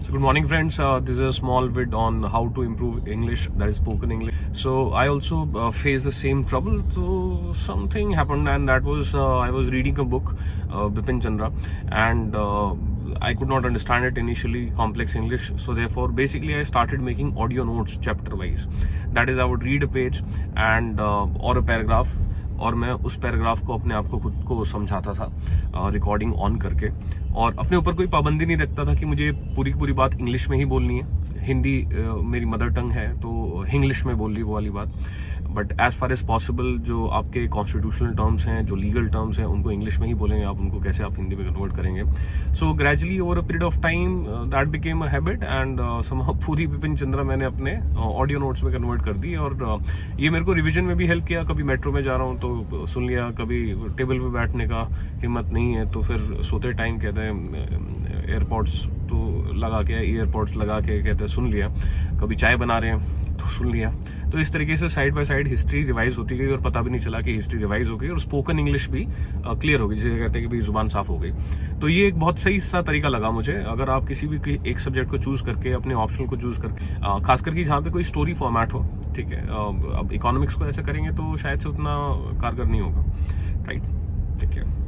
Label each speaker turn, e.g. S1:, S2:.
S1: So good morning friends, this is a small vid on how to improve English, that is spoken English. So I also faced the same trouble. So something happened, and that was I was reading a book, Bipin Chandra, and I could not understand it initially, complex English. So therefore basically I started making audio notes chapter wise. That is, I would read a page and or a paragraph, और मैं उस paragraph को अपने आप को खुद को समझाता था रिकॉर्डिंग ऑन करके, और अपने ऊपर कोई पाबंदी नहीं रखता था कि मुझे पूरी की पूरी बात इंग्लिश में ही बोलनी है। हिंदी मेरी मदर टंग है तो इंग्लिश में बोल ली वो वाली बात, but as far as possible जो आपके कॉन्स्टिट्यूशनल टर्म्स हैं, जो लीगल टर्म्स हैं, उनको इंग्लिश में ही बोलेंगे आप, उनको कैसे आप हिंदी में कन्वर्ट करेंगे। So gradually over a period of time that became a habit, and somehow पूरी बिपिन चंद्रा मैंने अपने ऑडियो नोट्स में कन्वर्ट कर दी, और ये मेरे को रिविजन में भी हेल्प किया। कभी मेट्रो में जा रहा हूँ तो सुन लिया, कभी टेबल पे बैठने का हिम्मत नहीं है तो फिर सोते टाइम कहते हैं एयरपॉड्स तो लगा के, ईयरपॉड्स लगा के कहते हैं सुन लिया, कभी चाय बना रहे हैं तो सुन लिया। तो इस तरीके से side by side history revise होती गई और पता भी नहीं चला कि हिस्ट्री रिवाइज हो गई और स्पोकन इंग्लिश भी क्लियर हो गई, जिसे कहते हैं कि भाई जुबान साफ हो गई। तो ये एक बहुत सही सा तरीका लगा मुझे। अगर आप किसी भी एक सब्जेक्ट को चूज करके, अपने ऑप्शनल को चूज करके, खास करके जहाँ पे कोई स्टोरी फॉर्मेट हो, ठीक है, अब इकोनॉमिक्स को ऐसे करेंगे तो शायद से उतना कारगर नहीं होगा, राइट। ठीक है।